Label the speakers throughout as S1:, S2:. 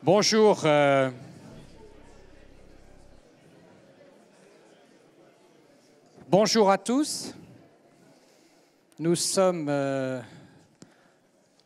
S1: Bonjour. Bonjour à tous. Nous sommes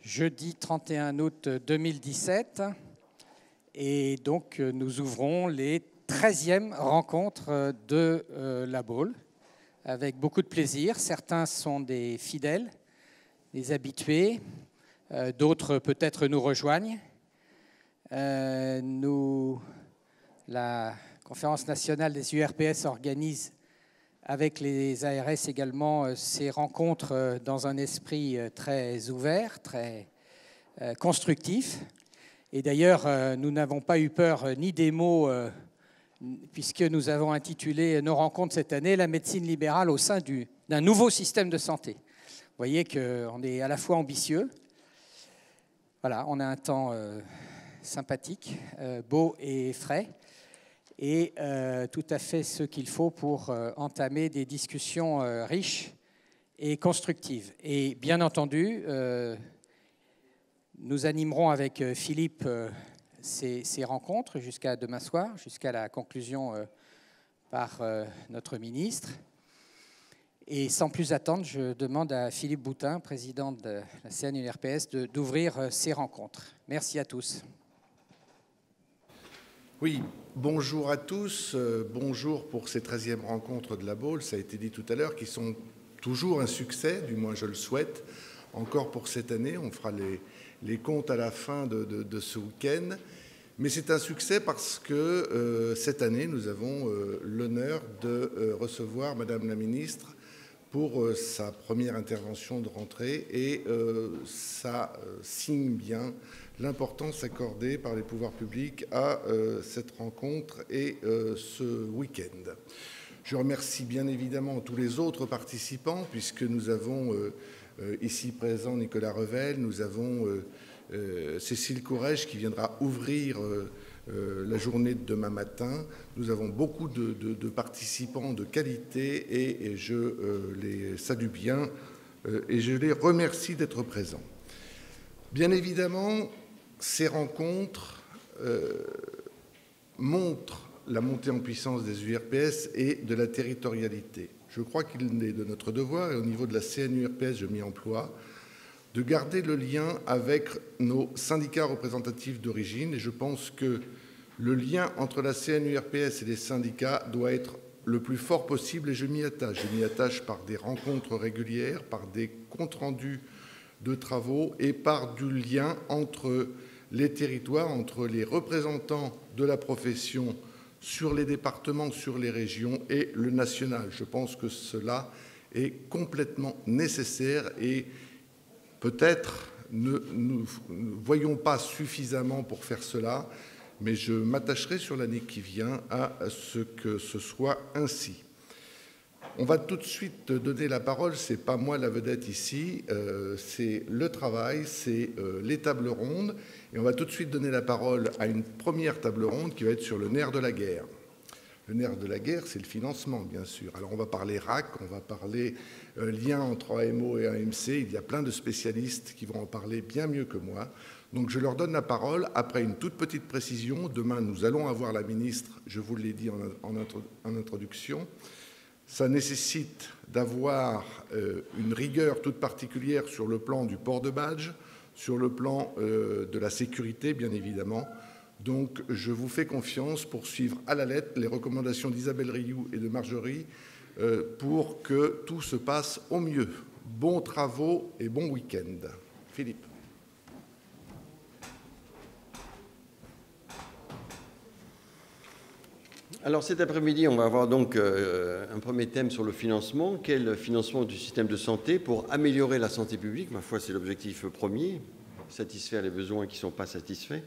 S1: jeudi 31 août 2017 et donc nous ouvrons les 13e rencontres de la Baule avec beaucoup de plaisir. Certains sont des fidèles, des habitués, d'autres peut-être nous rejoignent. La Conférence nationale des URPS organise avec les ARS également ces rencontres dans un esprit très ouvert, très constructif. Et d'ailleurs, nous n'avons pas eu peur ni des mots, puisque nous avons intitulé nos rencontres cette année « La médecine libérale au sein d'un nouveau système de santé ». Vous voyez qu'on est à la fois ambitieux. Voilà, on a un temps sympathique, beau et frais, et tout à fait ce qu'il faut pour entamer des discussions riches et constructives. Et bien entendu, nous animerons avec Philippe ces rencontres jusqu'à demain soir, jusqu'à la conclusion par notre ministre. Et sans plus attendre, je demande à Philippe Boutin, président de la CNURPS, d'ouvrir ces rencontres. Merci à tous.
S2: Oui, bonjour à tous. Bonjour pour ces 13e rencontres de la Baule, ça a été dit tout à l'heure, qui sont toujours un succès, du moins je le souhaite. Encore pour cette année, on fera les comptes à la fin de ce week-end. Mais c'est un succès parce que cette année, nous avons l'honneur de recevoir Madame la Ministre pour sa première intervention de rentrée et ça signe bien l'importance accordée par les pouvoirs publics à cette rencontre et ce week-end. Je remercie bien évidemment tous les autres participants puisque nous avons ici présent Nicolas Revel, nous avons Cécile Courrèges qui viendra ouvrir la journée de demain matin. Nous avons beaucoup de participants de qualité et je les salue bien et je les remercie d'être présents. Bien évidemment, ces rencontres montrent la montée en puissance des URPS et de la territorialité. Je crois qu'il est de notre devoir, et au niveau de la CNURPS, je m'y emploie, de garder le lien avec nos syndicats représentatifs d'origine. Et je pense que le lien entre la CNURPS et les syndicats doit être le plus fort possible, et je m'y attache. Je m'y attache par des rencontres régulières, par des comptes rendus de travaux et par du lien entre les territoires, entre les représentants de la profession sur les départements, sur les régions et le national. Je pense que cela est complètement nécessaire et peut-être ne voyons pas suffisamment pour faire cela, mais je m'attacherai sur l'année qui vient à ce que ce soit ainsi. On va tout de suite donner la parole, ce n'est pas moi la vedette ici, c'est le travail, c'est les tables rondes. Et on va tout de suite donner la parole à une première table ronde qui va être sur le nerf de la guerre. Le nerf de la guerre, c'est le financement, bien sûr. Alors on va parler RAC, on va parler lien entre AMO et AMC. Il y a plein de spécialistes qui vont en parler bien mieux que moi. Donc je leur donne la parole après une toute petite précision. Demain, nous allons avoir la ministre, je vous l'ai dit en introduction. Ça nécessite d'avoir une rigueur toute particulière sur le plan du port de badge, sur le plan de la sécurité, bien évidemment. Donc, je vous fais confiance pour suivre à la lettre les recommandations d'Isabelle Rioux et de Marjorie pour que tout se passe au mieux. Bons travaux et bon week-end. Philippe.
S3: Alors cet après-midi, on va avoir donc un premier thème sur le financement. Quel financement du système de santé pour améliorer la santé publique? Ma foi, c'est l'objectif premier. Satisfaire les besoins qui ne sont pas satisfaits,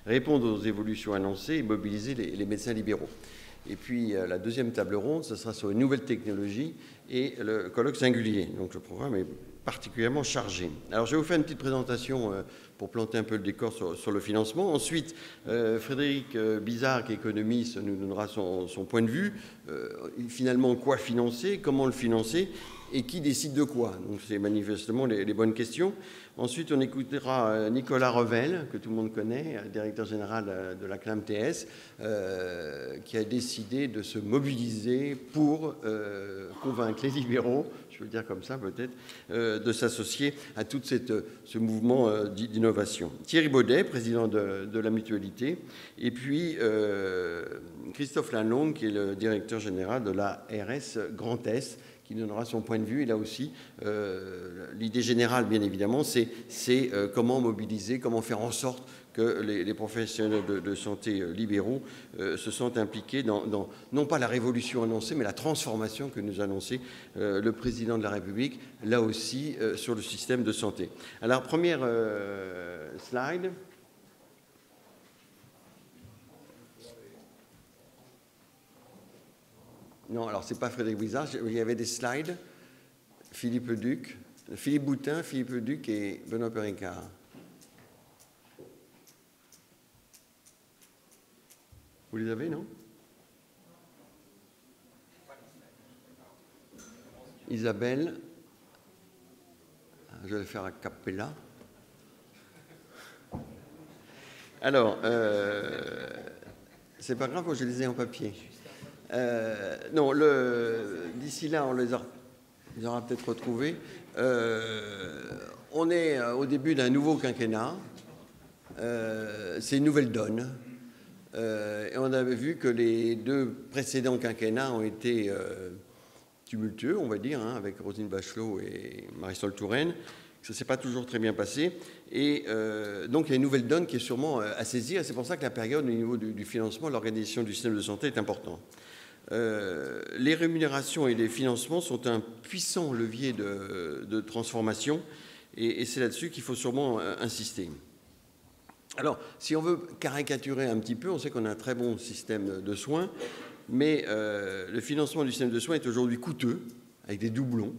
S3: répondre aux évolutions annoncées et mobiliser les médecins libéraux. Et puis la deuxième table ronde, ce sera sur les nouvelles technologies et le colloque singulier. Donc le programme est particulièrement chargé. Alors je vais vous faire une petite présentation pour planter un peu le décor sur le financement. Ensuite, Frédéric Bizard, qui est économiste, nous donnera son point de vue. Finalement, quoi financer, comment le financer, et qui décide de quoi? Donc c'est manifestement les bonnes questions. Ensuite, on écoutera Nicolas Revel, que tout le monde connaît, directeur général de la CNAM-TS, qui a décidé de se mobiliser pour convaincre les libéraux, je veux le dire comme ça peut-être, de s'associer à tout ce mouvement d'innovation. Thierry Baudet, président de la Mutualité, et puis Christophe Lalonde, qui est le directeur général de la RS Grand Est, qui donnera son point de vue. Et là aussi, l'idée générale, bien évidemment, c'est comment mobiliser, comment faire en sorte que les professionnels de santé libéraux se sentent impliqués dans, non pas la révolution annoncée, mais la transformation que nous a annoncée le président de la République, là aussi, sur le système de santé. Alors, première slide. Non, alors c'est pas Frédéric Bizard, il y avait des slides, Philippe Leduc, Philippe Boutin, Philippe Leduc et Benoît Péricard. Vous les avez, non? Isabelle, je vais le faire à cappella. Alors, c'est pas grave, je les ai en papier. Non, d'ici là, on les aura peut-être retrouvés. On est au début d'un nouveau quinquennat. C'est une nouvelle donne. Et on avait vu que les deux précédents quinquennats ont été tumultueux, on va dire, hein, avec Roselyne Bachelot et Marisol Touraine. Ça ne s'est pas toujours très bien passé. Et donc, il y a une nouvelle donne qui est sûrement à saisir. Et c'est pour ça que la période, au niveau du financement, l'organisation du système de santé est importante. Les rémunérations et les financements sont un puissant levier de transformation et c'est là-dessus qu'il faut sûrement insister. Alors, si on veut caricaturer un petit peu, on sait qu'on a un très bon système de soins, mais le financement du système de soins est aujourd'hui coûteux, avec des doublons,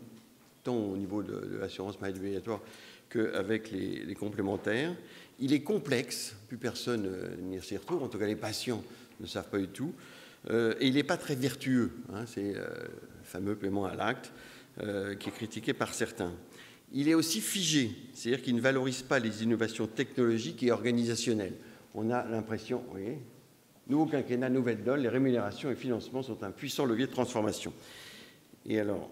S3: tant au niveau de l'assurance maladie obligatoire qu'avec les complémentaires. Il est complexe, plus personne n'y s'y retrouve, en tout cas les patients ne savent pas du tout. Et il n'est pas très vertueux, hein, c'est le fameux paiement à l'acte qui est critiqué par certains. Il est aussi figé, c'est-à-dire qu'il ne valorise pas les innovations technologiques et organisationnelles. On a l'impression, vous voyez, nouveau quinquennat, nouvelle donne, les rémunérations et financements sont un puissant levier de transformation. Et alors,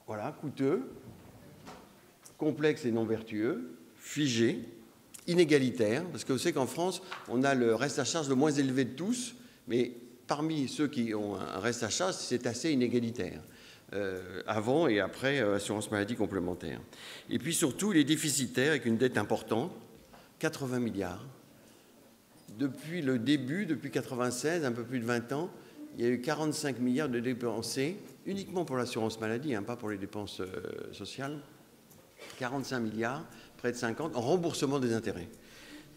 S3: voilà, coûteux, complexe et non vertueux, figé, inégalitaire, parce que vous savez qu'en France, on a le reste à charge le moins élevé de tous, mais parmi ceux qui ont un reste à charge, c'est assez inégalitaire. Avant et après assurance maladie complémentaire. Et puis surtout, il est déficitaire avec une dette importante, 80 milliards. Depuis le début, depuis 1996, un peu plus de 20 ans, il y a eu 45 milliards de dépensés, uniquement pour l'assurance maladie, hein, pas pour les dépenses sociales. 45 milliards, près de 50, en remboursement des intérêts.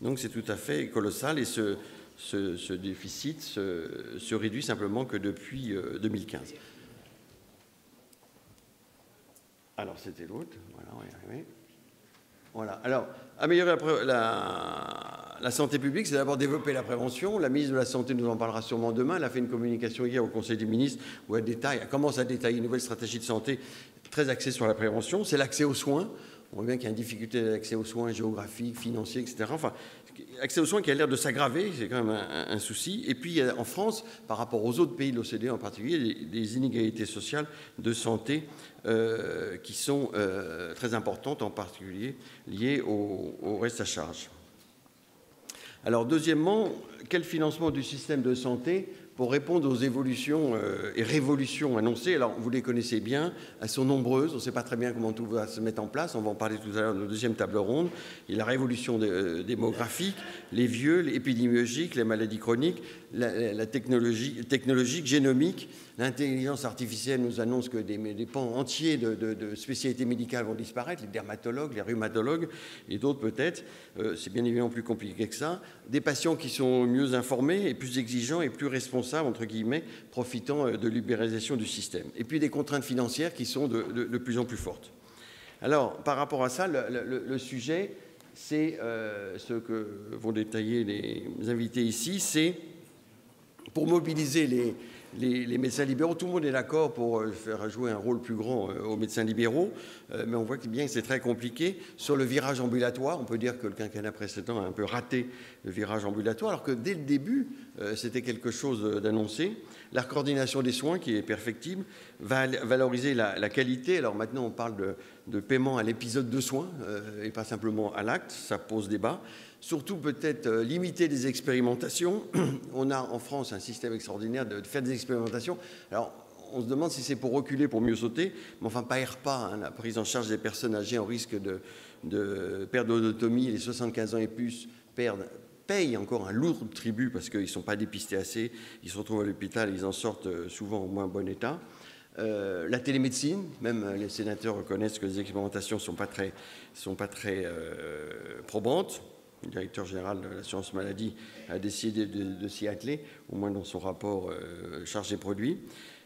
S3: Donc c'est tout à fait colossal et ce déficit se réduit simplement que depuis 2015. Alors, c'était l'autre. Voilà, on va y arriver. Voilà. Alors, améliorer la santé publique, c'est d'abord développer la prévention. La ministre de la Santé nous en parlera sûrement demain. Elle a fait une communication hier au Conseil des ministres où elle commence à détailler une nouvelle stratégie de santé très axée sur la prévention. C'est l'accès aux soins. On voit bien qu'il y a une difficulté d'accès aux soins géographiques, financiers, etc. Enfin, accès aux soins qui a l'air de s'aggraver, c'est quand même un souci. Et puis, en France, par rapport aux autres pays de l'OCDE en particulier, des inégalités sociales de santé qui sont très importantes, en particulier liées au reste à charge. Alors, deuxièmement, quel financement du système de santé pour répondre aux évolutions et révolutions annoncées? Alors, vous les connaissez bien, elles sont nombreuses, on ne sait pas très bien comment tout va se mettre en place, on va en parler tout à l'heure dans la deuxième table ronde. Il y a la révolution démographique, les vieux, l'épidémiologique, les maladies chroniques, la technologique, génomique. L'intelligence artificielle nous annonce que des pans entiers de spécialités médicales vont disparaître, les dermatologues, les rhumatologues et d'autres peut-être. C'est bien évidemment plus compliqué que ça. Des patients qui sont mieux informés et plus exigeants et plus responsables, entre guillemets, profitant de libéralisation du système. Et puis des contraintes financières qui sont de plus en plus fortes. Alors, par rapport à ça, le sujet, c'est ce que vont détailler les invités ici, c'est pour mobiliser les médecins libéraux, tout le monde est d'accord pour faire jouer un rôle plus grand aux médecins libéraux, mais on voit bien que c'est très compliqué. Sur le virage ambulatoire, on peut dire que le quinquennat précédent a un peu raté le virage ambulatoire, alors que dès le début, c'était quelque chose d'annoncé. La coordination des soins, qui est perfectible, va valoriser la qualité. Alors maintenant, on parle de paiement à l'épisode de soins et pas simplement à l'acte. Ça pose débat. Surtout, peut-être limiter les expérimentations. On a en France un système extraordinaire de faire des expérimentations. Alors, on se demande si c'est pour reculer, pour mieux sauter, mais enfin, pas RPA, hein, la prise en charge des personnes âgées en risque de perte d'autonomie, les 75 ans et plus payent encore un lourd tribut parce qu'ils ne sont pas dépistés assez, ils se retrouvent à l'hôpital, ils en sortent souvent au moins bon état. La télémédecine, même les sénateurs reconnaissent que les expérimentations ne sont pas très probantes. Le directeur général de l'assurance maladie a décidé de s'y atteler, au moins dans son rapport charge des produits.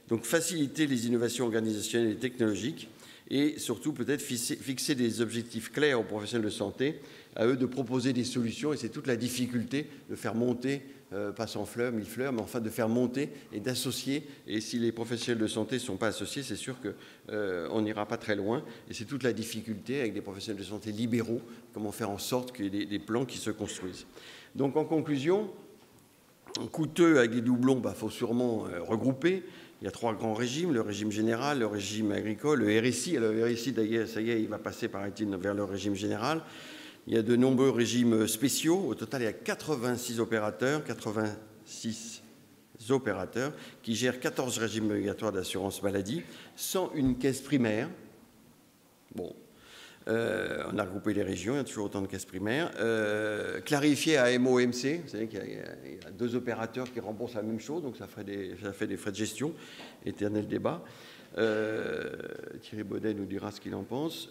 S3: Donc faciliter les innovations organisationnelles et technologiques et surtout peut-être fixer des objectifs clairs aux professionnels de santé, à eux de proposer des solutions, et c'est toute la difficulté de faire monter, pas 100 fleurs, 1000 fleurs, mais enfin de faire monter et d'associer. Et si les professionnels de santé ne sont pas associés, c'est sûr qu'on n'ira pas très loin. Et c'est toute la difficulté avec des professionnels de santé libéraux, comment faire en sorte qu'il y ait des plans qui se construisent. Donc en conclusion, coûteux avec des doublons, faut sûrement regrouper. Il y a 3 grands régimes, le régime général, le régime agricole, le RSI. Alors, le RSI, d'ailleurs, ça y est, il va passer, paraît-il, vers le régime général. Il y a de nombreux régimes spéciaux. Au total, il y a 86 opérateurs qui gèrent 14 régimes obligatoires d'assurance maladie, sans une caisse primaire. Bon, on a regroupé les régions, il y a toujours autant de caisses primaires. Clarifié à MOMC, vous savez qu'il y a 2 opérateurs qui remboursent la même chose, donc ça fait des frais de gestion, éternel débat. Thierry Baudet nous dira ce qu'il en pense.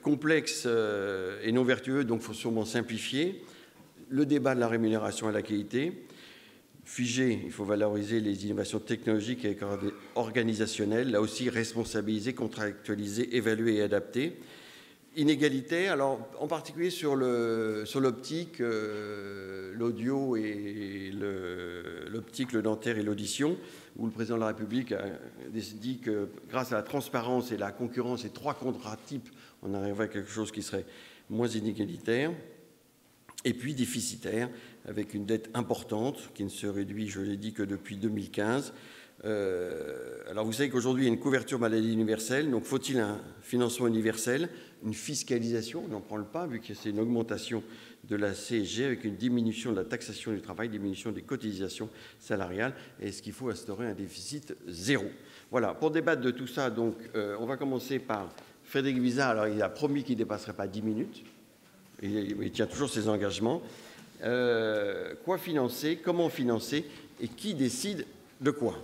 S3: Complexe et non vertueux, donc il faut sûrement simplifier. Le débat de la rémunération et la qualité. Figé, il faut valoriser les innovations technologiques et organisationnelles, là aussi responsabiliser, contractualiser, évaluer et adapter. Inégalitaire, alors en particulier sur l'optique, l'audio et l'optique, le dentaire et l'audition, où le président de la République a dit que grâce à la transparence et la concurrence et 3 contrats types, on arriverait à quelque chose qui serait moins inégalitaire. Et puis déficitaire, avec une dette importante qui ne se réduit, je l'ai dit, que depuis 2015. Alors vous savez qu'aujourd'hui, il y a une couverture maladie universelle, donc faut-il un financement universel, une fiscalisation, on n'en parle pas, vu que c'est une augmentation de la CSG avec une diminution de la taxation du travail, diminution des cotisations salariales, et est-ce qu'il faut instaurer un déficit zéro? Voilà, pour débattre de tout ça, donc, on va commencer par Frédéric Bizard. Alors il a promis qu'il ne dépasserait pas 10 minutes. Il tient toujours ses engagements. Quoi financer, comment financer et qui décide de quoi?